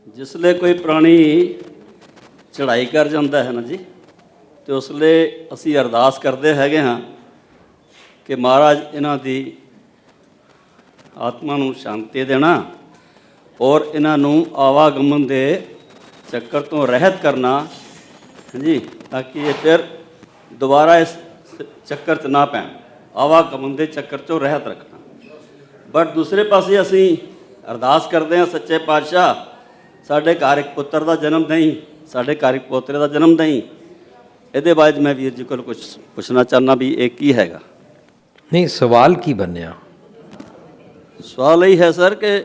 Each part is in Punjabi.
जिसले कोई प्राणी चढ़ाई कर जाता है ना जी, तो उसले असी अरदास करते हैगे हाँ कि महाराज इन्हां दी आत्मा नूं शांति देना और इन्हां नूं आवागमन दे चक्कर तो रहत करना जी, ताकि ये फिर दोबारा इस चक्कर च ना पैण, आवागमन दे चक्कर चों रहत रखना। बट दूसरे पासे असी अरदास करते हैं सच्चे पातशाह साढ़े घर एक पुत्र का जन्म नहीं, साढ़े घर एक पोतरे का जन्म नहीं। ये बाद मैं वीर जी को कुछ पुछना चाहना भी एक ही हैगा। नहीं, सवाल की बनया? सवाल यही है सर कि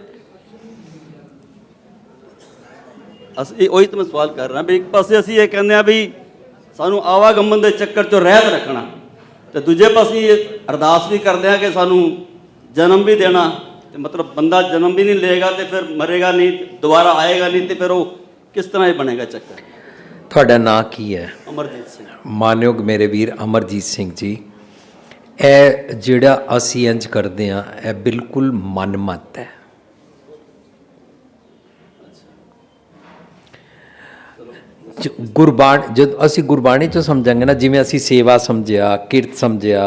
ਅਸੀਂ ਉਹੀ ਤਾਂ ਮੈਂ ਸਵਾਲ ਕਰ ਰਿਹਾ ਵੀ ਇੱਕ ਪਾਸੇ ਅਸੀਂ ਇਹ ਕਹਿੰਦੇ ਆ ਵੀ ਸਾਨੂੰ ਆਵਾਗਮਨ ਦੇ ਚੱਕਰ ਚੋਂ ਰਹਿਤ ਰੱਖਣਾ, ਤੇ ਦੂਜੇ ਪਾਸੇ ਅਰਦਾਸ ਵੀ ਕਰਦੇ ਆ ਕਿ ਸਾਨੂੰ ਜਨਮ ਵੀ ਦੇਣਾ। ਤੇ ਮਤਲਬ ਬੰਦਾ ਜਨਮ ਵੀ ਨਹੀਂ ਲਏਗਾ ਤੇ ਫਿਰ ਮਰੇਗਾ ਨਹੀਂ, ਦੁਬਾਰਾ ਆਏਗਾ ਨਹੀਂ, ਤੇ ਫਿਰ ਉਹ ਕਿਸ ਤਰ੍ਹਾਂ ਹੀ ਬਣੇਗਾ ਚੱਕਰ। ਤੁਹਾਡਾ ਨਾਂ ਕੀ ਹੈ? ਅਮਰਜੀਤ ਸਿੰਘ। ਮਾਨਯੋਗ ਮੇਰੇ ਵੀਰ ਅਮਰਜੀਤ ਸਿੰਘ ਜੀ, ਇਹ ਜਿਹੜਾ ਅਸੀਂ ਇੰਜ ਕਰਦੇ ਹਾਂ ਇਹ ਬਿਲਕੁਲ ਮਨਮਤ ਹੈ। ਗੁਰਬਾਣੀ ਜਦ ਅਸੀਂ ਗੁਰਬਾਣੀ 'ਚੋਂ ਸਮਝਾਂਗੇ ਨਾ, ਜਿਵੇਂ ਅਸੀਂ ਸੇਵਾ ਸਮਝਿਆ, ਕਿਰਤ ਸਮਝਿਆ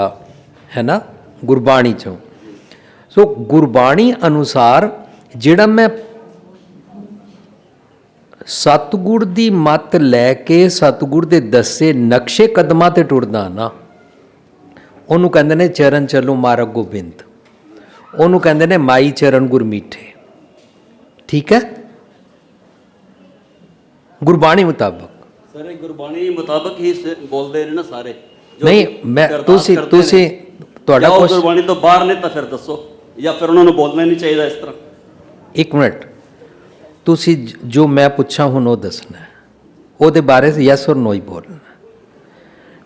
ਹੈ ਨਾ ਗੁਰਬਾਣੀ 'ਚੋਂ, ਸੋ ਗੁਰਬਾਣੀ ਅਨੁਸਾਰ ਜਿਹੜਾ ਮੈਂ ਸਤਿਗੁਰ ਦੀ ਮੱਤ ਲੈ ਕੇ ਸਤਿਗੁਰ ਦੇ ਦੱਸੇ ਨਕਸ਼ੇ ਕਦਮਾਂ 'ਤੇ ਟੁਰਦਾ ਨਾ, ਉਹਨੂੰ ਕਹਿੰਦੇ ਨੇ ਚਰਨ ਚੱਲੋ ਮਾਰਗ ਗੋਬਿੰਦ, ਉਹਨੂੰ ਕਹਿੰਦੇ ਨੇ ਮਾਈ ਚਰਨ ਗੁਰ ਮੀਠੇ। ਠੀਕ ਹੈ, ਗੁਰਬਾਣੀ ਮੁਤਾਬਕ। ਸਰ ਇਹ ਗੁਰਬਾਣੀ ਮੁਤਾਬਕ ਹੀ ਬੋਲਦੇ ਨੇ ਨਾ ਸਾਰੇ। ਨਹੀਂ ਮੈਂ ਤੁਸੀਂ ਤੁਹਾਡਾ ਕੁਛ ਗੁਰਬਾਣੀ ਤੋਂ ਬਾਹਰ ਨੇ ਤਾਂ ਫਿਰ ਦੱਸੋ, ਜਾਂ ਫਿਰ ਉਹਨਾਂ ਨੂੰ ਬੋਲਣਾ ਨਹੀਂ ਚਾਹੀਦਾ ਇਸ ਤਰ੍ਹਾਂ? ਇੱਕ ਮਿੰਟ, ਤੁਸੀਂ ਜੋ ਮੈਂ ਪੁੱਛਾਂ ਹੁਣ ਉਹ ਦੱਸਣਾ, ਉਹਦੇ ਬਾਰੇ ਯੈਸ ਔਰ ਨੋ ਹੀ ਬੋਲਣਾ।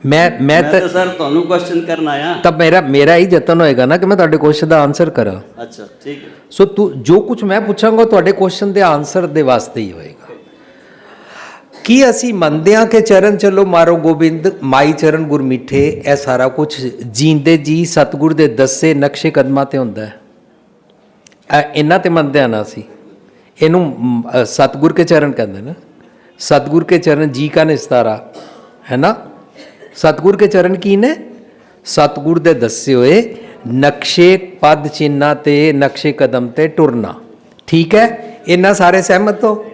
ਮੈਂ ਤਾਂ ਸਰ ਤੁਹਾਨੂੰ ਕੁਐਸਚਨ ਕਰਨ ਆਇਆ, ਤਾਂ ਮੇਰਾ ਹੀ ਯਤਨ ਹੋਏਗਾ ਨਾ ਕਿ ਮੈਂ ਤੁਹਾਡੇ ਕੁਐਸਚਨ ਦਾ ਆਨਸਰ ਕਰਾਂ। ਅੱਛਾ ਠੀਕ ਹੈ। ਸੋ ਜੋ ਕੁਝ ਮੈਂ ਪੁੱਛਾਂਗਾ ਤੁਹਾਡੇ ਕੁਐਸਚਨ ਦੇ ਆਨਸਰ ਦੇ ਵਾਸਤੇ ਹੀ ਹੋਏਗਾ। ਕੀ ਅਸੀਂ ਮੰਨਦੇ ਹਾਂ ਕਿ ਚਰਨ ਚੱਲੋ ਮਾਰੋ ਗੋਬਿੰਦ, ਮਾਈ ਚਰਨ ਗੁਰ ਮਿੱਠੇ, ਇਹ ਸਾਰਾ ਕੁਝ ਜੀਂਦੇ ਜੀ ਸਤਿਗੁਰ ਦੇ ਦੱਸੇ ਨਕਸ਼ੇ ਕਦਮਾਂ 'ਤੇ ਹੁੰਦਾ ਹੈ? ਇਹਨਾਂ 'ਤੇ ਮੰਨਦੇ ਹਾਂ ਨਾ ਅਸੀਂ। ਇਹਨੂੰ ਸਤਿਗੁਰ ਕੇ ਚਰਨ ਕਹਿੰਦੇ ਨੇ। ਸਤਿਗੁਰ ਕੇ ਚਰਨ ਜੀ ਕਾ ਨਿਸਤਾਰਾ ਹੈ ਨਾ। ਸਤਿਗੁਰ ਕੇ ਚਰਨ ਕੀ ਨੇ? ਸਤਿਗੁਰ ਦੇ ਦੱਸੇ ਹੋਏ ਨਕਸ਼ੇ ਪਦ ਚਿੰਨ੍ਹਾਂ 'ਤੇ ਨਕਸ਼ੇ ਕਦਮ 'ਤੇ ਟੁਰਨਾ। ਠੀਕ ਹੈ, ਇਹਨਾਂ ਸਾਰੇ ਸਹਿਮਤ ਹੋ?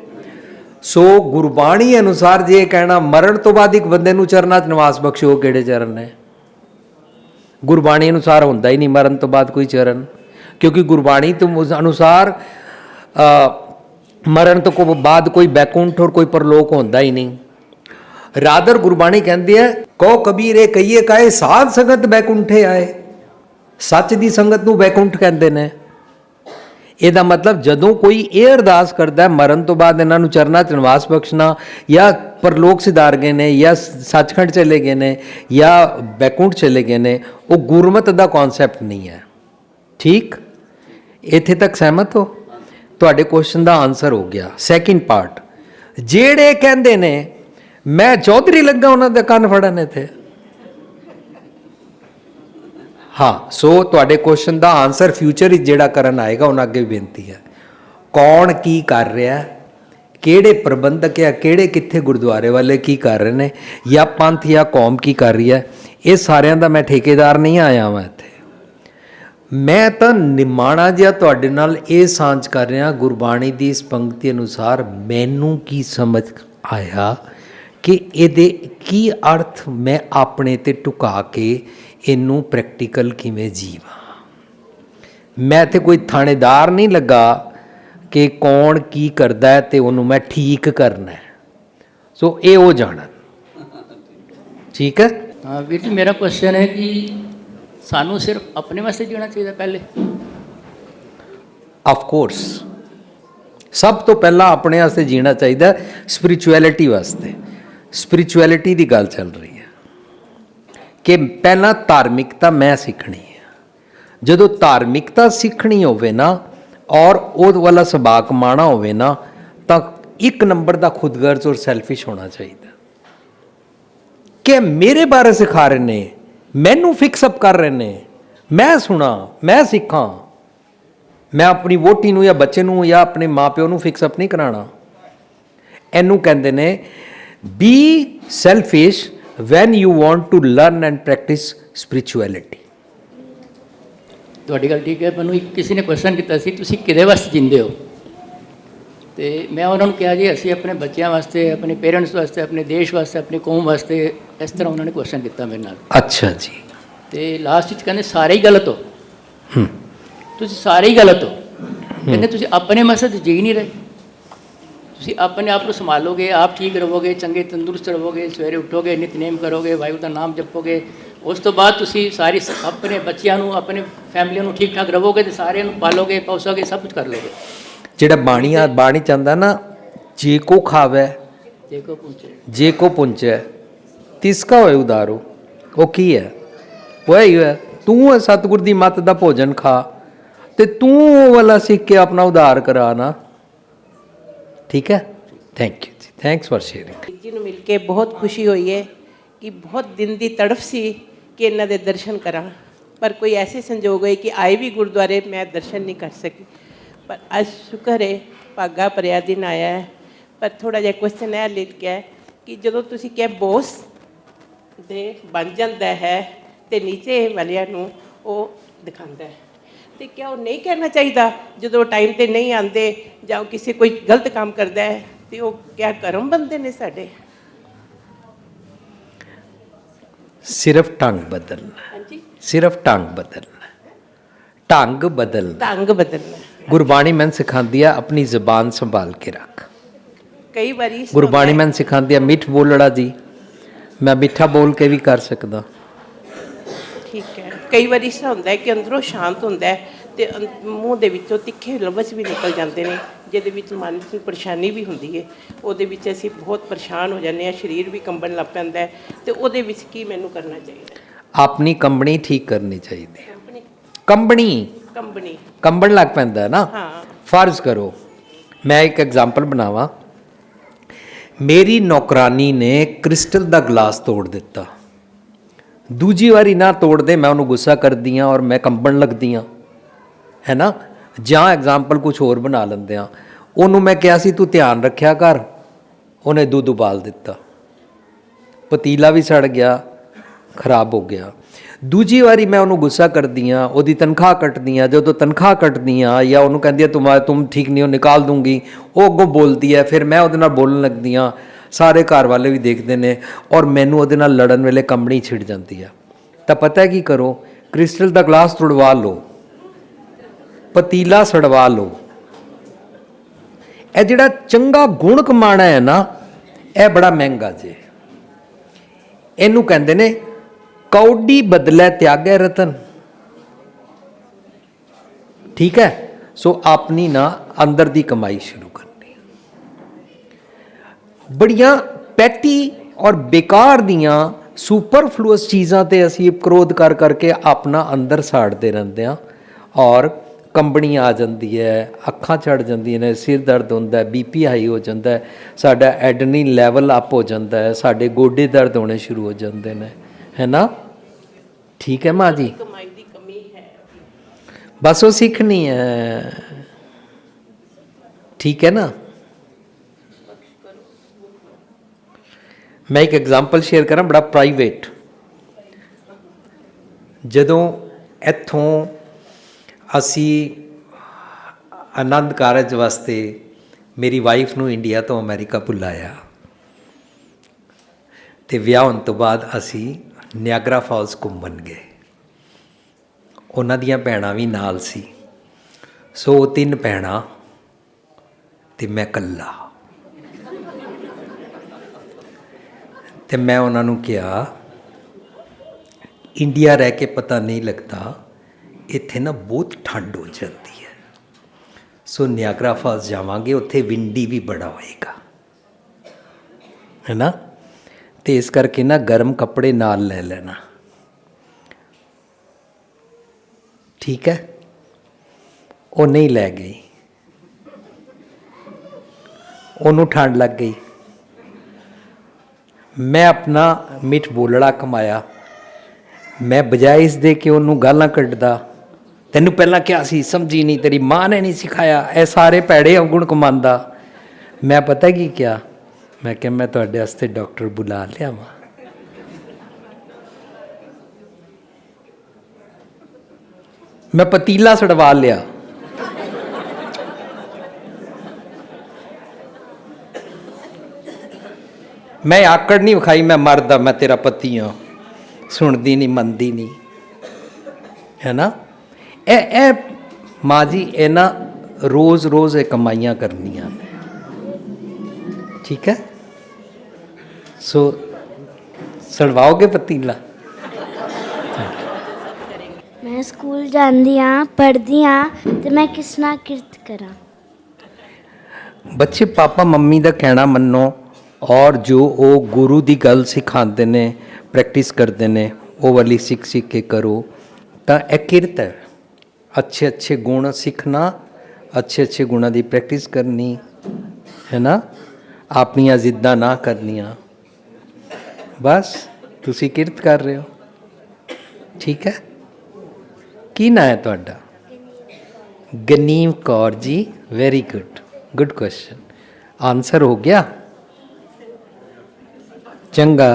ਸੋ ਗੁਰਬਾਣੀ ਅਨੁਸਾਰ ਜੇ ਕਹਿਣਾ ਮਰਨ ਤੋਂ ਬਾਅਦ ਇੱਕ ਬੰਦੇ ਨੂੰ ਚਰਨਾਂ 'ਚ ਨਿਵਾਸ ਬਖਸ਼ੋ, ਕਿਹੜੇ ਚਰਨ ਨੇ? ਗੁਰਬਾਣੀ ਅਨੁਸਾਰ ਹੁੰਦਾ ਹੀ ਨਹੀਂ ਮਰਨ ਤੋਂ ਬਾਅਦ ਕੋਈ ਚਰਨ, ਕਿਉਂਕਿ ਗੁਰਬਾਣੀ ਤੋਂ ਅਨੁਸਾਰ ਮਰਨ ਤੋਂ ਬਾਅਦ ਕੋਈ ਬੈਕੁੰਠ ਔਰ ਕੋਈ ਪਰਲੋਕ ਹੁੰਦਾ ਹੀ ਨਹੀਂ। ਰਾਦਰ ਗੁਰਬਾਣੀ ਕਹਿੰਦੀ ਹੈ ਕਹੋ ਕਬੀਰੇ ਕਹੀਏ ਕਾਏ ਸਾਧ ਸੰਗਤ ਬੈਕੁੰਠੇ ਆਏ। ਸੱਚ ਦੀ ਸੰਗਤ ਨੂੰ ਬੈਕੁੰਠ ਕਹਿੰਦੇ ਨੇ। ਇਹਦਾ ਮਤਲਬ ਜਦੋਂ ਕੋਈ ਇਹ ਅਰਦਾਸ ਕਰਦਾ ਮਰਨ ਤੋਂ ਬਾਅਦ ਇਹਨਾਂ ਨੂੰ ਚਰਨਾਂ 'ਚ ਨਿਵਾਸ ਬਖਸ਼ਣਾ, ਜਾਂ ਪਰਲੋਕ ਸਿਧਾਰ ਗਏ ਨੇ, ਜਾਂ ਸੱਚਖੰਡ ਚਲੇ ਗਏ ਨੇ, ਜਾਂ ਬੈਕੁੰਠ ਚਲੇ ਗਏ ਨੇ, ਉਹ ਗੁਰਮਤ ਦਾ ਕਨਸੈਪਟ ਨਹੀਂ ਹੈ। ਠੀਕ, ਇੱਥੇ ਤੱਕ ਸਹਿਮਤ ਹੋ? ਤੁਹਾਡੇ ਕੁਐਸਚਨ ਦਾ ਆਨਸਰ ਹੋ ਗਿਆ। ਸੈਕਿੰਡ ਪਾਰਟ, ਜਿਹੜੇ ਕਹਿੰਦੇ ਨੇ ਮੈਂ ਚੌਧਰੀ ਲੱਗਾ ਉਹਨਾਂ ਦੇ ਕੰਨ ਫੜਨ ਇੱਥੇ। ਹਾਂ, ਸੋ ਤੁਹਾਡੇ ਕੁਐਸਚਨ ਦਾ ਆਨਸਰ ਫਿਊਚਰ ਵਿੱਚ ਜਿਹੜਾ ਕਰਨ ਆਏਗਾ ਉਹਨਾਂ ਅੱਗੇ ਬੇਨਤੀ ਹੈ, ਕੌਣ ਕੀ ਕਰ ਰਿਹਾ, ਕਿਹੜੇ ਪ੍ਰਬੰਧਕ ਜਾਂ ਕਿਹੜੇ ਕਿੱਥੇ ਗੁਰਦੁਆਰੇ ਵਾਲੇ ਕੀ ਕਰ ਰਹੇ ਨੇ, ਜਾਂ ਪੰਥ ਜਾਂ ਕੌਮ ਕੀ ਕਰ ਰਹੀ ਹੈ, ਇਹ ਸਾਰਿਆਂ ਦਾ ਮੈਂ ਠੇਕੇਦਾਰ ਨਹੀਂ ਆਇਆ ਵਾਂ ਇੱਥੇ। ਮੈਂ ਤਾਂ ਨਿਮਾਣਾ ਜਿਹਾ ਤੁਹਾਡੇ ਨਾਲ ਇਹ ਸਾਂਝ ਕਰ ਰਿਹਾ ਗੁਰਬਾਣੀ ਦੀ ਇਸ ਪੰਕਤੀ ਅਨੁਸਾਰ ਮੈਨੂੰ ਕੀ ਸਮਝ ਆਇਆ ਕਿ ਇਹਦੇ ਕੀ ਅਰਥ ਮੈਂ ਆਪਣੇ 'ਤੇ ਟੁਕਾ ਕੇ ਇਹਨੂੰ ਪ੍ਰੈਕਟੀਕਲ ਕਿਵੇਂ ਜੀਵਾਂ। ਮੈਂ ਤੇ ਕੋਈ ਥਾਣੇਦਾਰ ਨਹੀਂ ਲੱਗਾ ਕਿ ਕੌਣ ਕੀ ਕਰਦਾ ਹੈ ਤੇ ਉਹਨੂੰ ਮੈਂ ਠੀਕ ਕਰਨਾ ਹੈ। ਸੋ ਇਹ ਉਹ ਜਾਣਨ। ਠੀਕ ਹੈ। ਹਾਂ ਵੀਰ ਜੀ, ਮੇਰਾ ਕੁਐਸਚਨ ਹੈ ਕਿ ਸਾਨੂੰ ਸਿਰਫ ਆਪਣੇ ਵਾਸਤੇ ਜੀਣਾ ਚਾਹੀਦਾ ਪਹਿਲੇ? ਆਫ ਕੋਰਸ, ਸਭ ਤੋਂ ਪਹਿਲਾਂ ਆਪਣੇ ਵਾਸਤੇ ਜੀਣਾ ਚਾਹੀਦਾ, ਸਪਿਰਿਚੁਅਲਿਟੀ ਵਾਸਤੇ। ਸਪਿਰਿਚੁਅਲਿਟੀ ਦੀ ਗੱਲ ਚੱਲ ਰਹੀ ਹੈ ਕਿ ਪਹਿਲਾਂ ਧਾਰਮਿਕਤਾ ਮੈਂ ਸਿੱਖਣੀ ਹੈ। ਜਦੋਂ ਧਾਰਮਿਕਤਾ ਸਿੱਖਣੀ ਹੋਵੇ ਨਾ ਔਰ ਉਹ ਵਾਲਾ ਸੁਭਾਅ ਕਮਾਉਣਾ ਹੋਵੇ ਨਾ, ਤਾਂ ਇੱਕ ਨੰਬਰ ਦਾ ਖੁਦਗਰਜ਼ ਔਰ ਸੈਲਫਿਸ਼ ਹੋਣਾ ਚਾਹੀਦਾ ਕਿ ਮੇਰੇ ਬਾਰੇ ਸਿਖਾ ਰਹੇ ਨੇ, ਮੈਨੂੰ ਫਿਕਸਅਪ ਕਰ ਰਹੇ ਨੇ, ਮੈਂ ਸੁਣਾ, ਮੈਂ ਸਿੱਖਾਂ। ਮੈਂ ਆਪਣੀ ਵੋਟੀ ਨੂੰ ਜਾਂ ਬੱਚੇ ਨੂੰ ਜਾਂ ਆਪਣੇ ਮਾਂ ਪਿਓ ਨੂੰ ਫਿਕਸਅਪ ਨਹੀਂ ਕਰਾਉਣਾ। ਇਹਨੂੰ ਕਹਿੰਦੇ ਨੇ be selfish when you want to learn and practise spirituality. ਤੁਹਾਡੀ ਗੱਲ ਠੀਕ ਹੈ। ਮੈਨੂੰ ਕਿਸੇ ਨੇ ਕੁਐਸਚਨ ਕੀਤਾ ਸੀ ਤੁਸੀਂ ਕਿਹਦੇ ਵਾਸਤੇ ਜਿੰਦੇ ਹੋ, ਤੇ ਮੈਂ ਉਹਨਾਂ ਨੂੰ ਕਿਹਾ ਜੀ ਅਸੀਂ ਆਪਣੇ ਬੱਚਿਆਂ ਵਾਸਤੇ, ਆਪਣੇ ਪੇਰੈਂਟਸ ਵਾਸਤੇ, ਆਪਣੇ ਦੇਸ਼ ਵਾਸਤੇ, ਆਪਣੀ ਕੌਮ ਵਾਸਤੇ। ਇਸ ਤਰ੍ਹਾਂ ਉਹਨਾਂ ਨੇ ਕੁਐਸਚਨ ਕੀਤਾ ਮੇਰੇ ਨਾਲ। ਅੱਛਾ ਜੀ। ਤੇ ਲਾਸਟ ਵਿੱਚ ਕਹਿੰਦੇ ਸਾਰੇ ਹੀ ਗਲਤ ਹੋ, ਤੁਸੀਂ ਸਾਰੇ ਹੀ ਗਲਤ ਹੋ। ਕਹਿੰਦੇ ਤੁਸੀਂ ਆਪਣੇ ਮਕਸਦ ਜੀ ਨਹੀਂ ਰਹੇ, ਤੁਸੀਂ ਆਪਣੇ ਆਪ ਨੂੰ ਸੰਭਾਲੋਗੇ, ਆਪ ਠੀਕ ਰਹੋਗੇ, ਚੰਗੇ ਤੰਦਰੁਸਤ ਰਹੋਗੇ, ਸਵੇਰੇ ਉੱਠੋਗੇ, ਨਿਤਨੇਮ ਕਰੋਗੇ, ਵਾਹਿਗੁਰੂ ਦਾ ਨਾਮ ਜਪੋਗੇ, ਉਸ ਤੋਂ ਬਾਅਦ ਤੁਸੀਂ ਸਾਰੀ ਆਪਣੇ ਬੱਚਿਆਂ ਨੂੰ, ਆਪਣੇ ਫੈਮਲੀਆਂ ਨੂੰ ਠੀਕ ਠਾਕ ਰਹੋਗੇ ਤੇ ਸਾਰਿਆਂ ਨੂੰ ਪਾਲੋਗੇ, ਪੋਸੋਗੇ, ਸਭ ਕੁਝ ਕਰ ਲੋਗੇ। ਜਿਹੜਾ ਬਾਣੀ ਚਾਹੁੰਦਾ ਨਾ, ਜੇ ਕੋ ਖਾਵੇ ਦੇਖੋ ਪਹੁੰਚੇ, ਜੇ ਕੋ ਪੁੰਚੈ ਤਿਸਕਾ ਹੋਏ ਉਦਾਰੋ। ਉਹ ਕੀ ਹੈ? ਉਹ ਹੀ ਹੈ, ਤੂੰ ਹੈ ਸਤਿਗੁਰ ਦੀ ਮੱਤ ਦਾ ਭੋਜਨ ਖਾ ਤੇ ਤੂੰ ਉਹ ਵਾਲਾ ਸਿੱਖ ਕੇ ਆਪਣਾ ਉਧਾਰ ਕਰਾ ਨਾ। ਠੀਕ ਹੈ, ਥੈਂਕ ਯੂ ਜੀ, ਥੈਂਕਸ ਫॉर ਸ਼ੇਅਰਿੰਗ। ਜੀ ਨੂੰ ਮਿਲ ਕੇ ਬਹੁਤ ਖੁਸ਼ੀ ਹੋਈ ਹੈ ਕਿ ਬਹੁਤ ਦਿਨ ਦੀ ਤੜਫ ਸੀ ਕਿ ਇਹਨਾਂ ਦੇ ਦਰਸ਼ਨ ਕਰਾਂ, ਪਰ ਕੋਈ ਐਸੇ ਸੰਜੋਗ ਹੋਏ ਕਿ ਆਏ ਵੀ ਗੁਰਦੁਆਰੇ ਮੈਂ ਦਰਸ਼ਨ ਨਹੀਂ ਕਰ ਸਕੀ। ਪਰ ਅੱਜ ਸ਼ੁਕਰ ਹੈ ਭਾਗਾ ਭਰਿਆ ਦਿਨ ਆਇਆ ਹੈ। ਪਰ ਥੋੜਾ ਜਿਹਾ ਕੁਐਸਚਨ ਇਹ ਲਿਖ ਗਿਆ ਕਿ ਜਦੋਂ ਤੁਸੀਂ ਕਿਹਾ ਬੋਸ ਦੇ ਬਣ ਜਾਂਦਾ ਹੈ ਤੇ ਨੀਚੇ ਵਾਲਿਆਂ ਨੂੰ ਉਹ ਦਿਖਾਉਂਦਾ ਹੈ, ਤੇ ਕਿਆ ਉਹ ਨਹੀਂ ਕਹਿਣਾ ਚਾਹੀਦਾ ਜਦੋਂ ਟਾਈਮ ਤੇ ਨਹੀਂ ਆਉਂਦੇ ਜਾਂ ਉਹ ਕਿਸੇ ਕੋਈ ਗਲਤ ਕੰਮ ਕਰਦਾ ਹੈ ਤੇ ਉਹ ਕਿਆ ਕਰਮ ਬੰਦੇ ਨੇ ਸਾਡੇ? ਸਿਰਫ ਢੰਗ ਬਦਲਣਾ, ਹਾਂਜੀ, ਸਿਰਫ ਢੰਗ ਬਦਲਣਾ, ਢੰਗ ਬਦਲਣਾ। ਢੰਗ ਬਦਲਣਾ। ਗੁਰਬਾਣੀ ਮੈਨੂੰ ਸਿਖਾਉਂਦੀ ਆ ਆਪਣੀ ਜ਼ਬਾਨ ਸੰਭਾਲ ਕੇ ਰੱਖ। ਕਈ ਵਾਰੀ ਗੁਰਬਾਣੀ ਮੈਨੂੰ ਸਿਖਾਉਂਦੀ ਆ ਮਿੱਠ ਬੋਲੜਾ ਜੀ, ਮੈਂ ਮਿੱਠਾ ਬੋਲ ਕੇ ਵੀ ਕਰ ਸਕਦਾ। ਠੀਕ ਹੈ, ਕਈ ਵਾਰੀ ਇਸ ਹੁੰਦਾ ਹੈ ਕਿ ਅੰਦਰੋਂ ਸ਼ਾਂਤ ਹੁੰਦਾ ਹੈ ਤੇ ਮੂੰਹ ਦੇ ਵਿੱਚੋਂ ਤਿੱਖੇ ਲਫ਼ਜ਼ ਵੀ ਨਿਕਲ ਜਾਂਦੇ ਨੇ, ਜਿਹਦੇ ਵਿੱਚ ਮਨ ਦੀ ਪਰੇਸ਼ਾਨੀ ਵੀ ਹੁੰਦੀ ਹੈ। ਉਹਦੇ ਵਿੱਚ ਅਸੀਂ ਬਹੁਤ ਪਰੇਸ਼ਾਨ ਹੋ ਜਾਂਦੇ ਹਾਂ, ਸਰੀਰ ਵੀ ਕੰਬਣ ਲੱਗ ਪੈਂਦਾ ਹੈ। ਤੇ ਉਹਦੇ ਵਿੱਚ ਕੀ ਮੈਨੂੰ ਕਰਨਾ ਚਾਹੀਦਾ? ਆਪਣੀ ਕੰਬਣੀ ਠੀਕ ਕਰਨੀ ਚਾਹੀਦੀ ਹੈ। ਕੰਬਣੀ ਕੰਬਣੀ ਕੰਬਣ ਲੱਗ ਪੈਂਦਾ ਹੈ ਨਾ। ਹਾਂ। ਫਰਜ਼ ਕਰੋ ਮੈਂ ਇੱਕ ਐਗਜ਼ਾਮਪਲ ਬਣਾਵਾਂ। ਮੇਰੀ ਨੌਕਰਾਨੀ ਨੇ ਕ੍ਰਿਸਟਲ ਦਾ ਗਲਾਸ ਤੋੜ ਦਿੱਤਾ। ਦੂਜੀ ਵਾਰੀ ਨਾ ਤੋੜਦੇ ਮੈਂ ਉਹਨੂੰ ਗੁੱਸਾ ਕਰਦੀ ਹਾਂ ਔਰ ਮੈਂ ਕੰਬਣ ਲੱਗਦੀ ਹਾਂ, ਹੈ ਨਾ। ਜਾਂ ਐਗਜ਼ਾਮਪਲ ਕੁਝ ਹੋਰ ਬਣਾ ਲੈਂਦੇ ਹਾਂ। ਉਹਨੂੰ ਮੈਂ ਕਿਹਾ ਸੀ ਤੂੰ ਧਿਆਨ ਰੱਖਿਆ ਕਰ, ਉਹਨੇ ਦੁੱਧ ਉਬਾਲ ਦਿੱਤਾ, ਪਤੀਲਾ ਵੀ ਸੜ ਗਿਆ, ਖਰਾਬ ਹੋ ਗਿਆ। ਦੂਜੀ ਵਾਰੀ ਮੈਂ ਉਹਨੂੰ ਗੁੱਸਾ ਕਰਦੀ ਹਾਂ, ਉਹਦੀ ਤਨਖਾਹ ਕੱਟਦੀ ਹਾਂ। ਜਦੋਂ ਤਨਖਾਹ ਕੱਟਦੀ ਹਾਂ ਜਾਂ ਉਹਨੂੰ ਕਹਿੰਦੀ ਹੈ ਤੁਮ ਠੀਕ ਨਹੀਂ ਹੋ, ਨਿਕਾਲ ਦੂੰਗੀ, ਉਹ ਅੱਗੋਂ ਬੋਲਦੀ ਹੈ, ਫਿਰ ਮੈਂ ਉਹਦੇ ਨਾਲ ਬੋਲਣ ਲੱਗਦੀ ਹਾਂ। ਸਾਰੇ ਘਰ ਵਾਲੇ ਵੀ ਦੇਖਦੇ ਨੇ ਔਰ ਮੈਨੂੰ ਉਹਦੇ ਨਾਲ ਲੜਨ ਵੇਲੇ ਕੰਬਣੀ ਛਿੜ ਜਾਂਦੀ ਆ। ਤਾਂ ਪਤਾ ਕੀ ਕਰੋ, ਕ੍ਰਿਸਟਲ ਦਾ ਗਲਾਸ ਤੁੜਵਾ ਲਓ, ਪਤੀਲਾ ਸੜਵਾ ਲਓ। ਇਹ ਜਿਹੜਾ ਚੰਗਾ ਗੁਣ ਕਮਾਣਾ ਹੈ ਨਾ, ਇਹ ਬੜਾ ਮਹਿੰਗਾ ਜੇ। ਇਹਨੂੰ ਕਹਿੰਦੇ ਨੇ ਕੌਡੀ ਬਦਲੇ ਤਿਆਗੈ ਰਤਨ। ਠੀਕ ਹੈ, ਸੋ ਆਪਣੀ ਨਾ ਅੰਦਰ ਦੀ ਕਮਾਈ ਸ਼ੁਰੂ ਕਰਨੀ। ਬੜੀਆਂ ਪੈਟੀ ਔਰ ਬੇਕਾਰ ਦੀਆਂ ਸੁਪਰਫਲੂਅਸ ਚੀਜ਼ਾਂ ਤੇ ਅਸੀਂ ਕ੍ਰੋਧ ਕਰ ਕਰਕੇ ਆਪਣਾ ਅੰਦਰ ਸਾੜਦੇ ਰਹਿੰਦੇ ਹਾਂ ਔਰ ਕੰਬਣੀ ਆ ਜਾਂਦੀ ਹੈ, ਅੱਖਾਂ ਚੜ ਜਾਂਦੀਆਂ ਨੇ, ਸਿਰ ਦਰਦ ਹੁੰਦਾ, BP ਹਾਈ ਹੋ ਜਾਂਦਾ, ਸਾਡਾ ਐਡਰੇਨਲਿਨ ਲੈਵਲ ਅਪ ਹੋ ਜਾਂਦਾ ਹੈ, ਸਾਡੇ ਗੋਡੇ ਦਰਦ ਹੋਣੇ ਸ਼ੁਰੂ ਹੋ ਜਾਂਦੇ ਨੇ, ਹੈ ਨਾ। ਠੀਕ ਹੈ ਮਾਂ ਜੀ, ਕਮਾਈ ਦੀ ਕਮੀ ਹੈ, ਬਸ ਉਹ ਸਿੱਖਣੀ ਹੈ। ਠੀਕ ਹੈ ਨਾ। ਮੈਂ ਇੱਕ ਐਗਜ਼ਾਮਪਲ ਸ਼ੇਅਰ ਕਰਾਂ, ਬੜਾ ਪ੍ਰਾਈਵੇਟ। ਜਦੋਂ ਇੱਥੋਂ ਅਸੀਂ ਆਨੰਦ ਕਾਰਜ ਵਾਸਤੇ ਮੇਰੀ ਵਾਈਫ ਨੂੰ ਇੰਡੀਆ ਤੋਂ ਅਮਰੀਕਾ ਬੁਲਾਇਆ ਅਤੇ ਵਿਆਹ ਹੋਣ ਤੋਂ ਬਾਅਦ ਅਸੀਂ ਨਿਆਗਰਾ ਫਾਲਸ ਘੁੰਮਣ ਗਏ। ਉਹਨਾਂ ਦੀਆਂ ਭੈਣਾਂ ਵੀ ਨਾਲ ਸੀ। ਸੋ 3 ਭੈਣਾਂ ਅਤੇ ਮੈਂ ਇਕੱਲਾ। ਅਤੇ ਮੈਂ ਉਹਨਾਂ ਨੂੰ ਕਿਹਾ ਇੰਡੀਆ ਰਹਿ ਕੇ ਪਤਾ ਨਹੀਂ ਲੱਗਦਾ, ਇੱਥੇ ਨਾ ਬਹੁਤ ਠੰਡ ਹੋ ਜਾਂਦੀ ਹੈ, ਸੋ ਨਿਆਗਰਾ ਫਾਲਸ ਜਾਵਾਂਗੇ, ਉੱਥੇ ਵਿੰਡੀ ਵੀ ਬੜਾ ਹੋਏਗਾ, ਹੈ ਨਾ। ਅਤੇ ਇਸ ਕਰਕੇ ਨਾ ਗਰਮ ਕੱਪੜੇ ਨਾਲ ਲੈ ਲੈਣਾ। ਠੀਕ ਹੈ। ਉਹ ਨਹੀਂ ਲੈ ਗਈ, ਉਹਨੂੰ ਠੰਡ ਲੱਗ ਗਈ। ਮੈਂ ਆਪਣਾ ਮਿੱਠ ਬੋਲੜਾ ਕਮਾਇਆ। ਮੈਂ ਬਜਾਏ ਇਸ ਦੇ ਕਿ ਉਹਨੂੰ ਗਾਲਾਂ ਕੱਢਦਾ, ਤੈਨੂੰ ਪਹਿਲਾਂ ਕਿਹਾ ਸੀ, ਸਮਝੀ ਨਹੀਂ, ਤੇਰੀ ਮਾਂ ਨੇ ਨਹੀਂ ਸਿਖਾਇਆ, ਇਹ ਸਾਰੇ ਭੈੜੇ ਔਗੁਣ ਕਮਾਉਂਦਾ, ਮੈਂ ਪਤਾ ਕੀ ਕਿਹਾ, मैं क्या मैं ਤੁਹਾਡੇ ਵਾਸਤੇ ਡਾਕਟਰ ਬੁਲਾ ਲਿਆਵਾਂ? मैं पतीला सड़वा लिया। मैं आकड़ नहीं विखाई, मैं मरदा, मैं तेरा पति हाँ, सुनती नहीं मनती नहीं, है ना। ए माँ जी ए ना रोज़ रोज़ ये कमाइयाँ करनियाँ ने, ठीक है। सो सड़वाओगे पतीला? मैं स्कूल जाती हाँ, पढ़ती हाँ, तो मैं किस नाल किरत करा? बच्चे पापा मम्मी का कहना मनो और जो वो गुरु की गल सिखाते ने, प्रैक्टिस करते ने, वो वाली सीख सीख के करो, तो यह किरत है। अच्छे अच्छे गुण सीखना, अच्छे अच्छे गुणों की प्रैक्टिस करनी, है ना। अपनियां जिद्दां ना करनियां, बस तुसी किरत कर रहे हो, ठीक है। की ना है तुहाडा? Ganeem Kaur ji, very good, good question. Answer हो गया, चंगा।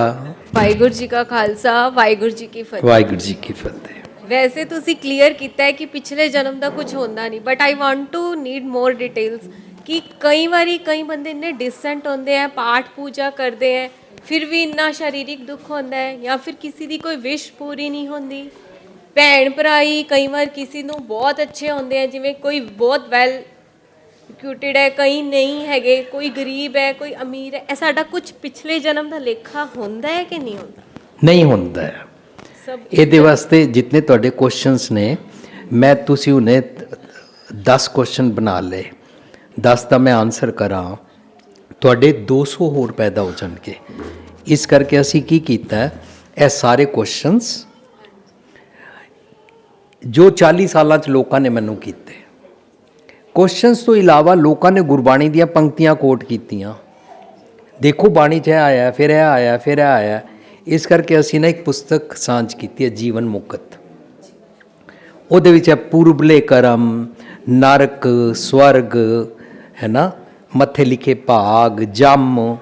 ਵਾਹਿਗੁਰੂ ਜੀ ਕਾ ਖਾਲਸਾ ਵਾਹਿਗੁਰੂ ਜੀ ਕੀ ਫਤਿਹ। वाहिगुरू जी की फतेह। ਵੈਸੇ ਤੁਸੀਂ ਕਲੀਅਰ ਕੀਤਾ ਹੈ ਕਿ ਪਿਛਲੇ ਜਨਮ ਦਾ ਕੁਝ ਹੁੰਦਾ ਨਹੀਂ, but I want to need more details ਕਿ ਕਈ ਵਾਰੀ ਕਈ ਬੰਦੇ ਇੰਨੇ ਡਿਸੈਂਟ ਹੁੰਦੇ ਆ, ਪਾਠ ਪੂਜਾ ਕਰਦੇ ਆ, ਫਿਰ ਵੀ ਇੰਨਾ ਸਰੀਰਕ ਦੁੱਖ ਹੁੰਦਾ ਹੈ, ਜਾਂ ਫਿਰ ਕਿਸੇ ਦੀ ਕੋਈ ਵਿਸ਼ ਪੂਰੀ ਨਹੀਂ ਹੁੰਦੀ। ਭੈਣ ਭਰਾਈ ਕਈ ਵਾਰ ਕਿਸੇ ਨੂੰ ਬਹੁਤ ਅੱਛੇ ਹੁੰਦੇ ਆ, ਜਿਵੇਂ ਕੋਈ ਬਹੁਤ ਵੈਲ ਰਿਕਿਊਟਡ ਹੈ, ਕਈ ਨਹੀਂ ਹੈਗੇ, ਕੋਈ ਗਰੀਬ ਹੈ, ਕੋਈ ਅਮੀਰ ਹੈ। ਇਹ ਸਾਡਾ ਕੁਝ ਪਿਛਲੇ ਜਨਮ ਦਾ ਲੇਖਾ ਹੁੰਦਾ ਹੈ ਕਿ ਨਹੀਂ ਹੁੰਦਾ? नहीं होंदा है। ਸਭ ਇਹਦੇ ਵਾਸਤੇ ਜਿੰਨੇ ਤੁਹਾਡੇ ਕੁਐਸਚਨਸ ਨੇ, ਮੈਂ ਤੁਸੀਂ ਉਹਨੇ 10 ਕੁਐਸਚਨ ਬਣਾ ਲਏ, 10 ਦਾ ਮੈਂ ਆਨਸਰ ਕਰਾਂ, ਤੁਹਾਡੇ 200 ਹੋਰ ਪੈਦਾ ਹੋ ਜਾਣਗੇ। ਇਸ ਕਰਕੇ ਅਸੀਂ ਕੀ ਕੀਤਾ, ਇਹ ਸਾਰੇ ਕੁਐਸਚਨਸ ਜੋ 40 ਸਾਲਾਂ 'ਚ ਲੋਕਾਂ ਨੇ ਮੈਨੂੰ ਕੀਤੇ, ਕੁਐਸਚਨਸ ਤੋਂ ਇਲਾਵਾ ਲੋਕਾਂ ਨੇ ਗੁਰਬਾਣੀ ਦੀਆਂ ਪੰਕਤੀਆਂ ਕੋਟ ਕੀਤੀਆਂ। ਦੇਖੋ ਬਾਣੀ 'ਚ ਇਹ ਆਇਆ, ਫਿਰ ਇਹ ਆਇਆ, ਫਿਰ ਇਹ ਆਇਆ। ਇਸ ਕਰਕੇ ਅਸੀਂ ਨਾ ਇੱਕ ਪੁਸਤਕ ਸਾਂਝ ਕੀਤੀ ਹੈ, ਜੀਵਨ ਮੁਕਤ। ਉਹਦੇ ਵਿੱਚ ਹੈ ਪੂਰਬਲੇ ਕਰਮ, ਨਰਕ, ਸਵਰਗ, ਹੈ ਨਾ, ਮੱਥੇ ਲਿਖੇ ਭਾਗ, ਜੰਮ,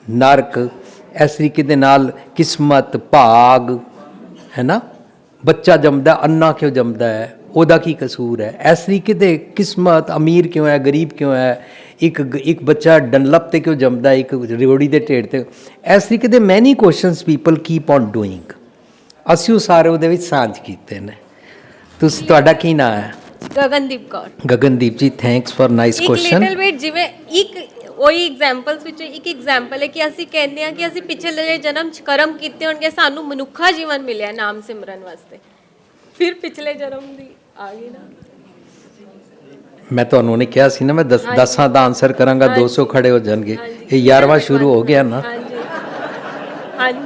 ਨਰਕ, ਇਸ ਤਰੀਕੇ ਦੇ ਨਾਲ ਕਿਸਮਤ, ਭਾਗ, ਹੈ ਨਾ। ਬੱਚਾ ਜੰਮਦਾ, ਅੰਨਾ ਕਿਉਂ ਜੰਮਦਾ ਹੈ, ਉਹਦਾ ਕੀ ਕਸੂਰ ਹੈ, ਇਸ ਤਰੀਕੇ ਦੇ ਕਿਸਮਤ, ਅਮੀਰ ਕਿਉਂ ਹੈ, ਗਰੀਬ ਕਿਉਂ ਹੈ, ਇੱਕ ਬੱਚਾ ਡਨਲਪ ਤੇ ਕਿਉਂ ਜੰਮਦਾ, ਇੱਕ ਰਿਓੜੀ ਦੇ ਢੇੜ ਤੇ, ਇਸ ਤਰੀਕੇ ਦੇ ਮੈਨੀ questions people keep on doing. ਅਸੀਂ ਉਹ ਸਾਰੇ ਉਹਦੇ ਵਿੱਚ ਸਾਂਝ ਕੀਤੇ ਨੇ। ਤੁਸੀਂ, ਤੁਹਾਡਾ ਕੀ ਨਾਂ ਹੈ? ਗਗਨਦੀਪ ਕੌਰ। ਗਗਨਦੀਪ ਜੀ, ਥੈਂਕਸ ਫॉर ਨਾਈਸ ਇੱਕ ਕੁਐਸਚਨ। ਲਿਟਲ ਬਿਟ, ਜਿਵੇਂ ਇੱਕ ਉਹੀ ਐਗਜ਼ਾਮਪਲਸ ਵਿੱਚੋਂ ਇੱਕ ਐਗਜ਼ਾਮਪਲ ਹੈ ਕਿ ਅਸੀਂ ਕਹਿੰਦੇ ਹਾਂ ਕਿ ਅਸੀਂ ਪਿਛਲੇ ਜਨਮ 'ਚ ਕਰਮ ਕੀਤੇ ਹੋਣਗੇ, ਸਾਨੂੰ ਮਨੁੱਖਾ ਜੀਵਨ ਮਿਲਿਆ ਨਾਮ ਸਿਮਰਨ ਵਾਸਤੇ, ਫਿਰ ਪਿਛਲੇ ਜਨਮ ਦੀ ਆ ਗਈ ਨਾ। ਮੈਂ ਤੁਹਾਨੂੰ ਨੇ ਕਿਹਾ ਸੀ ਨਾ, ਮੈਂ 10 ਦਾ ਆਨਸਰ ਕਰਾਂਗਾ, 200 ਖੜੇ ਹੋ ਜਾਣਗੇ। ਇਹ 11ਵਾਂ ਸ਼ੁਰੂ ਹੋ ਗਿਆ ਨਾ। ਹਾਂਜੀ ਹਾਂਜੀ।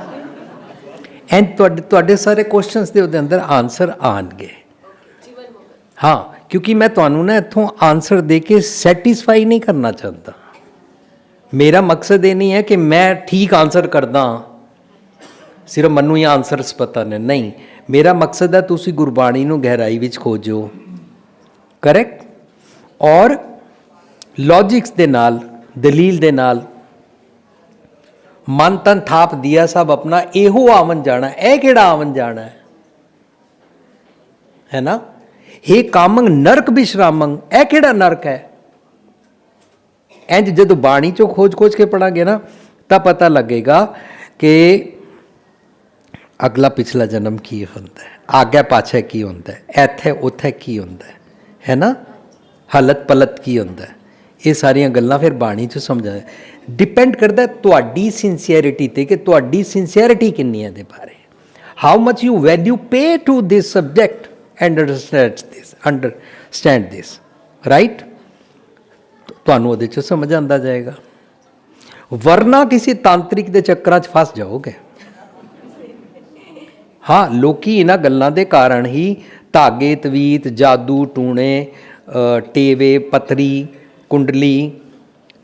ਐਂਡ ਤੁਹਾਡੇ ਸਾਰੇ ਕੁਐਸਚਨਸ ਦੇ ਉਹਦੇ ਅੰਦਰ ਆਨਸਰ ਆਣਗੇ। ਹਾਂ, ਕਿਉਂਕਿ ਮੈਂ ਤੁਹਾਨੂੰ ਨਾ ਇੱਥੋਂ ਆਨਸਰ ਦੇ ਕੇ ਸੈਟੀਸਫਾਈ ਨਹੀਂ ਕਰਨਾ ਚਾਹੁੰਦਾ। ਮੇਰਾ ਮਕਸਦ ਇਹ ਨਹੀਂ ਹੈ ਕਿ ਮੈਂ ਠੀਕ ਆਨਸਰ ਕਰਦਾ, ਸਿਰਫ ਮੈਨੂੰ ਹੀ ਆਨਸਰਸ ਪਤਾ ਨੇ, ਨਹੀਂ। ਮੇਰਾ ਮਕਸਦ ਹੈ ਤੁਸੀਂ ਗੁਰਬਾਣੀ ਨੂੰ ਗਹਿਰਾਈ ਵਿੱਚ ਖੋਜੋ, ਕਰੈਕਟ, ਔਰ ਲੌਜਿਕਸ ਦੇ ਨਾਲ, ਦਲੀਲ ਦੇ ਨਾਲ, ਮਨ ਤਨ ਥਾਪ ਦਿਆ ਸਭ ਆਪਣਾ, ਇਹੋ ਆਵਨ ਜਾਣਾ। ਇਹ ਕਿਹੜਾ ਆਵਨ ਜਾਣਾ ਹੈ ਨਾ। हे ਕਾਮੰਗ ਨਰਕ ਵਿਸ਼ਰਾਮੰਗ, ਇਹ ਕਿਹੜਾ ਨਰਕ ਹੈ। ਇੰਜ ਜਦੋਂ ਬਾਣੀ ਚੋਂ ਖੋਜ ਕੇ ਪੜਾਂਗੇ ਨਾ, ਤਾਂ ਪਤਾ ਲੱਗੇਗਾ ਕਿ ਅਗਲਾ ਪਿਛਲਾ ਜਨਮ ਕੀ ਹੁੰਦਾ ਹੈ, ਆਗੇ ਪਾਛੇ ਕੀ ਹੁੰਦਾ ਹੈ, ਇੱਥੇ ਉੱਥੇ ਕੀ ਹੁੰਦਾ ਹੈ ਨਾ, ਹਲਤ ਪਲਤ ਕੀ ਹੁੰਦਾ ਹੈ। ਇਹ ਸਾਰੀਆਂ ਗੱਲਾਂ ਫਿਰ ਬਾਣੀ 'ਚ ਸਮਝਾ, ਡਿਪੈਂਡ ਕਰਦਾ ਤੁਹਾਡੀ ਸਿੰਸੀਅਰਿਟੀ 'ਤੇ, ਕਿ ਤੁਹਾਡੀ ਸਿੰਸੀਅਰਿਟੀ ਕਿੰਨੀ ਹੈ ਦੇ ਬਾਰੇ, how much you value pay to this subject and understand this, right. ਤੁਹਾਨੂੰ ਉਹਦੇ 'ਚ ਸਮਝ ਆਉਂਦਾ ਜਾਏਗਾ, ਵਰਨਾ ਕਿਸੇ ਤਾਂਤਰਿਕ ਦੇ ਚੱਕਰਾਂ 'ਚ ਫਸ ਜਾਓਗੇ। ਹਾਂ, ਲੋਕੀ ਇਹਨਾਂ ਗੱਲਾਂ ਦੇ ਕਾਰਨ ਹੀ ਧਾਗੇ, ਤਵੀਤ, ਜਾਦੂ ਟੂਣੇ, ਟੇਵੇ, ਪੱਤਰੀ, ਕੁੰਡਲੀ,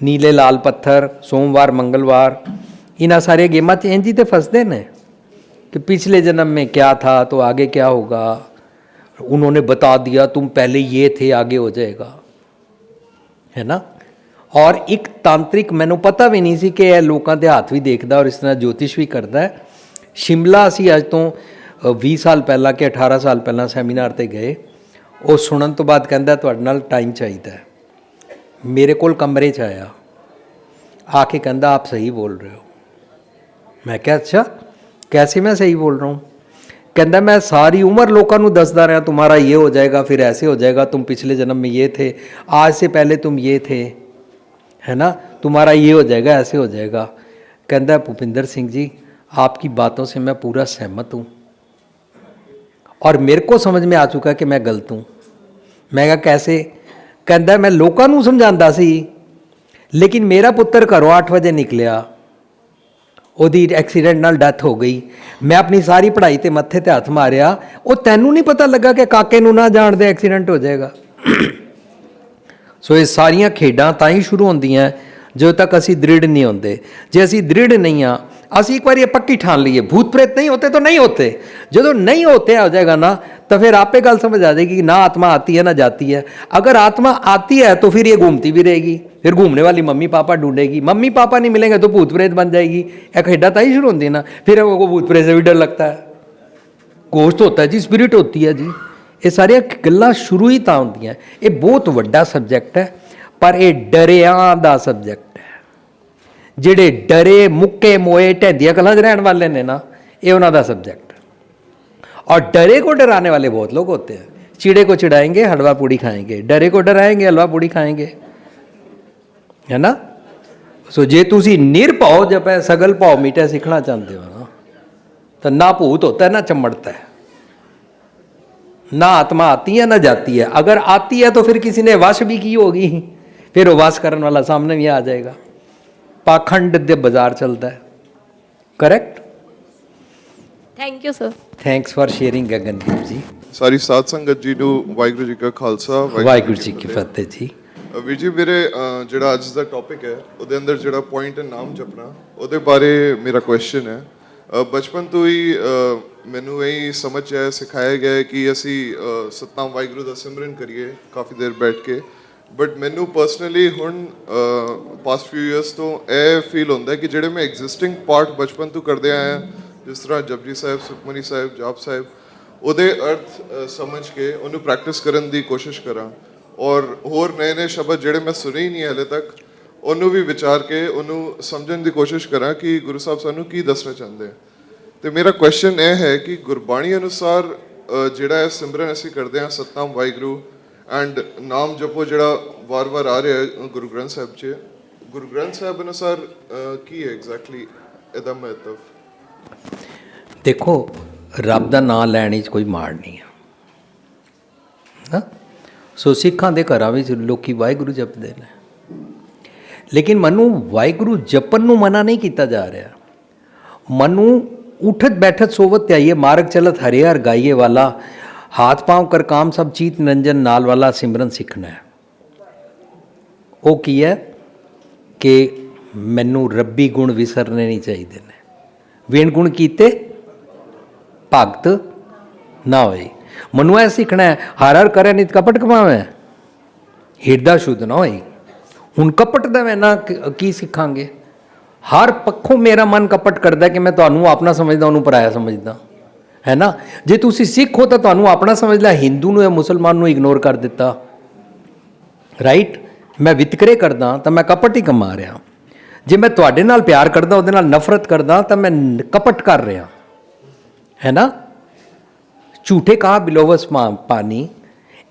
ਨੀਲੇ ਲਾਲ ਪੱਥਰ, ਸੋਮਵਾਰ ਮੰਗਲਵਾਰ, ਇਹਨਾਂ ਸਾਰੀਆਂ ਗੇਮਾਂ 'ਚ ਇੰਝ ਹੀ ਤੇ ਫਸਦੇ ਨੇ कि पिछले जन्म में क्या था तो आगे क्या होगा, उन्होंने बता दिया तुम पहले ये थे आगे हो जाएगा, है ना। ਔਰ ਇੱਕ ਤਾਂਤਰਿਕ, ਮੈਨੂੰ ਪਤਾ ਵੀ ਨਹੀਂ ਸੀ ਕਿ ਇਹ ਲੋਕਾਂ ਦੇ ਹੱਥ ਵੀ ਦੇਖਦਾ ਔਰ ਇਸ ਤਰ੍ਹਾਂ ਜੋਤਿਸ਼ ਵੀ ਕਰਦਾ ਹੈ। ਸ਼ਿਮਲਾ ਅਸੀਂ ਅੱਜ ਤੋਂ 20 ਸਾਲ ਪਹਿਲਾਂ ਕਿ 18 ਸਾਲ ਪਹਿਲਾਂ ਸੈਮੀਨਾਰ 'ਤੇ ਗਏ। ਉਹ ਸੁਣਨ ਤੋਂ ਬਾਅਦ ਕਹਿੰਦਾ ਤੁਹਾਡੇ ਨਾਲ ਟਾਈਮ ਚਾਹੀਦਾ ਹੈ। ਮੇਰੇ ਕੋਲ ਕਮਰੇ 'ਚ ਆਇਆ, ਆ ਕੇ ਕਹਿੰਦਾ ਆਪ सही बोल रहे हो। मैं क्या अच्छा कैसे मैं सही बोल रहा हूँ? कहता मैं सारी उम्र लोगों को दसदा रहा तुम्हारा ये हो जाएगा, फिर ऐसे हो जाएगा, तुम पिछले जन्म में ये थे, आज से पहले तुम ये थे, है ना, तुम्हारा ये हो जाएगा, ऐसे हो जाएगा। कहता भूपिंदर सिंह जी आपकी बातों से मैं पूरा सहमत हूँ और मेरे को समझ में आ चुका है कि मैं गलत हूँ। मैं कहा कैसे? कहता मैं लोगों को समझाता सी, लेकिन मेरा पुत्र घरों 8 बजे निकलिया, ਉਹਦੀ ਐਕਸੀਡੈਂਟ ਨਾਲ ਡੈਥ ਹੋ ਗਈ, ਮੈਂ ਆਪਣੀ ਸਾਰੀ ਪੜ੍ਹਾਈ ਤੇ ਮੱਥੇ ਤੇ ਹੱਥ ਮਾਰਿਆ, ਉਹ ਤੈਨੂੰ ਨਹੀਂ ਪਤਾ ਲੱਗਾ ਕਿ ਕਾਕੇ ਨੂੰ ਨਾ ਜਾਣ ਦੇ ਐਕਸੀਡੈਂਟ ਹੋ ਜਾਏਗਾ। ਸੋ ਇਹ ਸਾਰੀਆਂ ਖੇਡਾਂ ਤਾਂ ਹੀ ਸ਼ੁਰੂ ਹੁੰਦੀਆਂ ਜਦੋਂ ਤੱਕ ਅਸੀਂ ਦ੍ਰਿੜ ਨਹੀਂ ਹੁੰਦੇ। ਜੇ ਅਸੀਂ ਦ੍ਰਿੜ ਨਹੀਂ ਆ, ਅਸੀਂ ਇੱਕ ਵਾਰ ਇਹ ਪੱਕੀ ਠਾਣ ਲਈਏ भूत प्रेत नहीं होते तो नहीं होते, ਜਦੋਂ नहीं होते हो जाएगा ना तो फिर आपे गल समझ आ जाएगी कि ना आत्मा आती है ना जाती है। अगर आत्मा आती है तो फिर ये घूमती भी रहेगी, फिर घूमने वाली मम्मी पापा ढूंढेगी, मम्मी पापा नहीं मिलेंगे तो भूत प्रेत बन जाएगी। यह खेडा ताई शुरू होती है ना, फिर वो भूत प्रेत से भी डर लगता है। गोश्त होता है जी, स्पिरिट होती है जी, ये सारिया गल्लां शुरू ही तां होंदियां। ये बहुत वड्डा सबजैक्ट है, पर ये डरियां दा सबजैक्ट है। ਜਿਹੜੇ ਡਰੇ ਮੁੱਕੇ ਮੋਏ ਢੈਂਦੀਆਂ ਕਲਾਂ 'ਚ ਰਹਿਣ ਵਾਲੇ ਨੇ ਨਾ, ਇਹ ਉਹਨਾਂ ਦਾ सब्जेक्ट। और डरे को डराने वाले बहुत लोग होते हैं। चिड़े को चिढ़ाएंगे हलवा पूड़ी खाएंगे, डरे को डराएंगे हलवा पूड़ी खाएंगे, है ना। सो जे तुसी निरभाव जपै सगल भाव मीठा सीखना चाहते हो ना, तो ना भूत होता है ना चमड़ता है, ना आत्मा आती है ना जाती है। अगर आती है तो फिर किसी ने वश भी की होगी, फिर वो वश करने वाला सामने भी आ जाएगा। पाखंड दे बाजार चलता है। Correct. Thank you sir. Thanks for sharing Gagandeep ji. ਸਾਰੀ ਸਾਧ ਸੰਗਤ ਜੀ ਨੂੰ ਵਾਹਿਗੁਰੂ ਜੀ ਕਾ ਖਾਲਸਾ ਵਾਹਿਗੁਰੂ ਜੀ ਕੀ ਫਤਿਹ ਜੀ। ਵੀਰ ਜੀ ਮੇਰੇ ਜਿਹੜਾ ਅੱਜ ਦਾ ਟੌਪਿਕ ਹੈ ਉਹਦੇ ਅੰਦਰ ਜਿਹੜਾ ਪੁਆਇੰਟ ਹੈ ਨਾਮ ਜਪਣਾ, ਉਹਦੇ ਬਾਰੇ ਮੇਰਾ ਕੁਐਸਚਨ ਹੈ। ਬਚਪਨ ਤੋਂ ਹੀ ਮੈਨੂੰ ਇਹ ਸਮਝ ਆਇਆ, ਸਿਖਾਇਆ ਗਿਆ ਹੈ ਕਿ ਅਸੀਂ ਸਤਨਾਮ ਵਾਹਿਗੁਰੂ ਦਾ ਸਿਮਰਨ ਕਰੀਏ ਕਾਫੀ ਦੇਰ ਬੈਠ ਕੇ। ਬਟ ਮੈਨੂੰ ਪਰਸਨਲੀ ਹੁਣ ਪਾਸਟ ਫਿਊ ਇਅਰਸ ਤੋਂ ਇਹ ਫੀਲ ਹੁੰਦਾ ਕਿ ਜਿਹੜੇ ਮੈਂ ਐਗਜ਼ਿਸਟਿੰਗ ਪਾਰਟ ਬਚਪਨ ਤੋਂ ਕਰਦੇ ਆਇਆ, ਜਿਸ ਤਰ੍ਹਾਂ ਜਪਜੀ ਸਾਹਿਬ, ਸੁਖਮਨੀ ਸਾਹਿਬ, ਜਾਪ ਸਾਹਿਬ, ਉਹਦੇ ਅਰਥ ਸਮਝ ਕੇ ਉਹਨੂੰ ਪ੍ਰੈਕਟਿਸ ਕਰਨ ਦੀ ਕੋਸ਼ਿਸ਼ ਕਰਾਂ, ਔਰ ਹੋਰ ਨਵੇਂ ਸ਼ਬਦ ਜਿਹੜੇ ਮੈਂ ਸੁਣੇ ਹੀ ਨਹੀਂ ਹਲੇ ਤੱਕ ਉਹਨੂੰ ਵੀ ਵਿਚਾਰ ਕੇ ਉਹਨੂੰ ਸਮਝਣ ਦੀ ਕੋਸ਼ਿਸ਼ ਕਰਾਂ ਕਿ ਗੁਰੂ ਸਾਹਿਬ ਸਾਨੂੰ ਕੀ ਦੱਸਣਾ ਚਾਹੁੰਦੇ। ਤੇ ਮੇਰਾ ਕੁਐਸਚਨ ਇਹ ਹੈ ਕਿ ਗੁਰਬਾਣੀ ਅਨੁਸਾਰ ਜਿਹੜਾ ਇਹ ਸਿਮਰਨ ਅਸੀਂ ਕਰਦੇ ਹਾਂ ਸਤਨਾਮ ਵਾਹਿਗੁਰੂ ਐਂਡ ਨਾਮ ਜਪੋ ਜਿਹੜਾ ਵਾਰ-ਵਾਰ ਆ ਰਿਹਾ ਗੁਰੂ ਗ੍ਰੰਥ ਸਾਹਿਬ 'ਚ, ਗੁਰੂ ਗ੍ਰੰਥ ਸਾਹਿਬ ਅਨੁਸਾਰ ਕੀ ਹੈ ਐਗਜ਼ੈਕਟਲੀ ਇਹਦਾ ਮਹੱਤਵ? ਦੇਖੋ, ਰੱਬ ਦਾ ਨਾਮ ਲੈਣ ਵਿੱਚ ਕੋਈ ਮਾੜ ਨਹੀਂ ਹੈ ਨਾ। ਸੋ ਸਿੱਖਾਂ ਦੇ ਘਰਾਂ ਵਿੱਚ ਲੋਕੀ ਵਾਹਿਗੁਰੂ ਜਪਦੇ ਨੇ, ਲੇਕਿਨ ਮਨੂੰ ਵਾਹਿਗੁਰੂ ਜਪਣ ਨੂੰ ਮਨਾ ਨਹੀਂ ਕੀਤਾ ਜਾ ਰਿਹਾ। ਮਨੂੰ ਉਠਤ ਬੈਠਤ ਸੋਵਤ ਧਿਆਈਏ, ਮਾਰਗ ਚਲਤ ਹਰਿ ਹਰਿ ਗਾਈਏ ਵਾਲਾ, हाथ पाँव कर काम सब चीत निरंजन नाल वाला सिमरन सीखना है। वो की है कि मैनू रब्बी गुण विसरने नहीं चाहिए ने, वीण गुण कीते भगत ना होए। मनु ऐ सीखना है हर हर करे नित कपट कमावे, हिरदा शुद्ध ना होए। हुण कपट दा मैं ना की सीखांगे? हर पक्षों मेरा मन कपट करता है कि मैं तुहानू अपना समझदा उन्होंने पराया समझदा, है ना। जे तुसी सिख हो तो तुहानू अपना समझ लिया, हिंदू नूं या मुसलमान नूं इग्नोर कर दिता, राइट। मैं वितकरे करदा तो मैं कपट ही कमा रहा, जे मैं तुहाडे नाल प्यार करदा उहदे नाल नफरत करदा तो मैं कपट कर रहा, है ना। झूठे कहा बिलोवस पानी,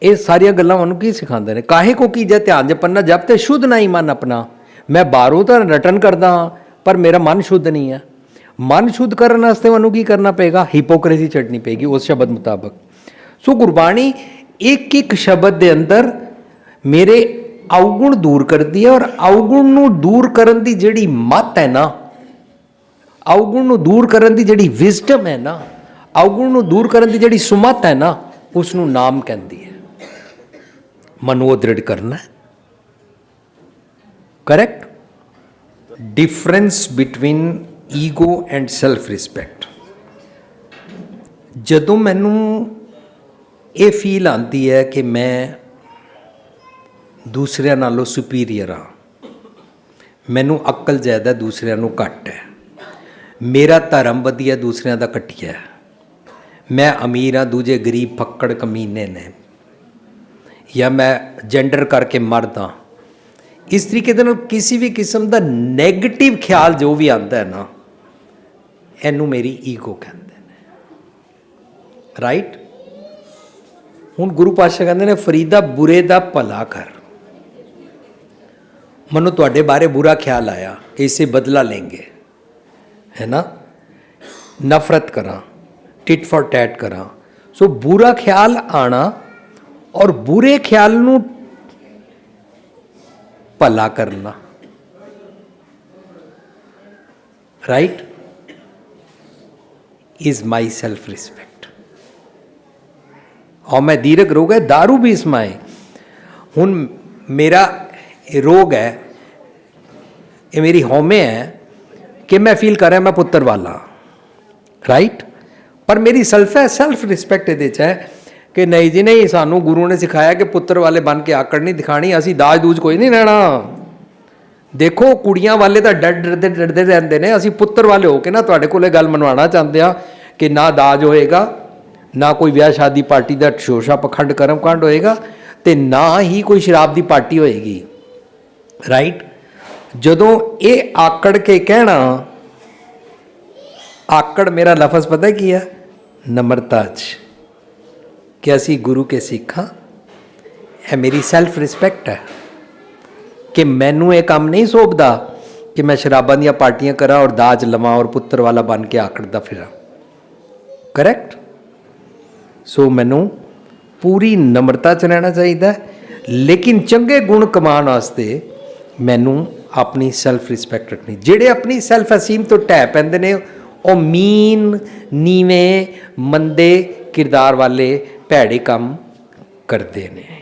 ये सारिया गल्लां मैनूं की सिखांदे ने। काहे को की जे ध्यान जपना जप ते शुद्ध ना ही मन अपना, मैं बाहरों तो रटन करदा हाँ पर मेरा मन शुद्ध नहीं है। मन शुद्ध करने वास्ते मैनूं की करना पेगा? हिपोक्रेसी छड्डनी पेगी उस शब्द मुताबक। सो गुरबाणी एक एक शब्द के अंदर मेरे अवगुण दूर करती है, और अवगुण नूं दूर करन दी जिहड़ी मत है ना, अवगुण नूं दूर करन दी जिहड़ी विजडम है ना, अवगुण नूं दूर करन दी जिहड़ी सुमत है ना, उसनूं नाम कहंदी है। मनु वो दृढ़ करना है। Correct. Difference between ego and self respect. जदों मैनू ये फील आती है कि मैं दूसरिਆਂ नालों सुपीरियर हाँ, ਮੈਨੂੰ ਅਕਲ ਜ਼ਿਆਦਾ ਦੂਸਰਿਆਂ ਨੂੰ ਘੱਟ ਹੈ, ਮੇਰਾ ਧਰਮ ਵਧੀਆ ਦੂਸਰਿਆਂ ਦਾ ਘਟੀਆ ਹੈ, ਮੈਂ ਅਮੀਰ ਹਾਂ ਦੂਜੇ ਗਰੀਬ ਫੱਕੜ ਕਮੀਨੇ ਨੇ, ਜਾਂ ਮੈਂ ਜੈਂਡਰ ਕਰਕੇ ਮਰਦ ਹਾਂ। ਇਸ ਤਰੀਕੇ ਦੇ ਨਾਲ ਕਿਸੇ ਵੀ ਕਿਸਮ ਦਾ ਨੈਗੇਟਿਵ ਖਿਆਲ ਜੋ ਵੀ ਆਉਂਦਾ ਹੈ ਨਾ, ਇਹਨੂੰ ਮੇਰੀ ਈਗੋ ਕਹਿੰਦੇ ਨੇ, ਰਾਈਟ। ਹੁਣ ਗੁਰੂ ਪਾਤਸ਼ਾਹ ਕਹਿੰਦੇ ਨੇ ਫਰੀਦਾ ਬੁਰੇ ਦਾ ਭਲਾ ਕਰ। ਮੈਨੂੰ ਤੁਹਾਡੇ ਬਾਰੇ ਬੁਰਾ ਖਿਆਲ ਆਇਆ, ਇਸੇ ਬਦਲਾ लेंगे, है ना, नफरत करा, टिट फॉर टैट करा। सो बुरा ख्याल आना और बुरे ख्याल नू भला करना, right, is my self respect. और मैं दीर्घ रोग है, दारू भी इसमें है। हुन मेरा रोग है, ये मेरी होमे है कि मैं फील कर रहा मैं पुत्र वाला, राइट, पर मेरी सेल्फ रिस्पेक्ट ये है कि नहीं जी नहीं, सानू गुरु ने सिखाया कि पुत्र वाले बन के आकड़ नहीं दिखानी, असी दाज दूज कोई नहीं लेना। देखो कुड़ियां वाले तो डरते डरते रहते हैं, असी पुत्र वाले हो के ना तुहाडे कोले गल मनवाना चाहते हैं कि ना दाज होएगा, ना कोई ब्याह शादी पार्टी का शोशा पखंड कर्म कांड होएगा, तो ना ही कोई शराब की पार्टी होएगी, राइट। जदों ये आकड़ के कहना, आकड़ मेरा लफज पता की है, नम्रता च, कि असी गुरु के सिख हाँ, यह मेरी सेल्फ रिस्पेक्ट है कि मैनू ये काम नहीं सौंपदा कि मैं शराबां दी पार्टियां करा और दाज लवां और पुत्र वाला बन के आकड़दा फिरा, करैक्ट। सो मैनू पूरी नम्रता च रहना चाहिए, लेकिन चंगे गुण कमाने वास्ते मैनू अपनी सेल्फ रिस्पेक्ट रखनी। जेड़े अपनी सेल्फ असीम तो ढह पैंदे ने, वो मीन नीवें मंदे किरदार वाले भैड़े काम करते हैं।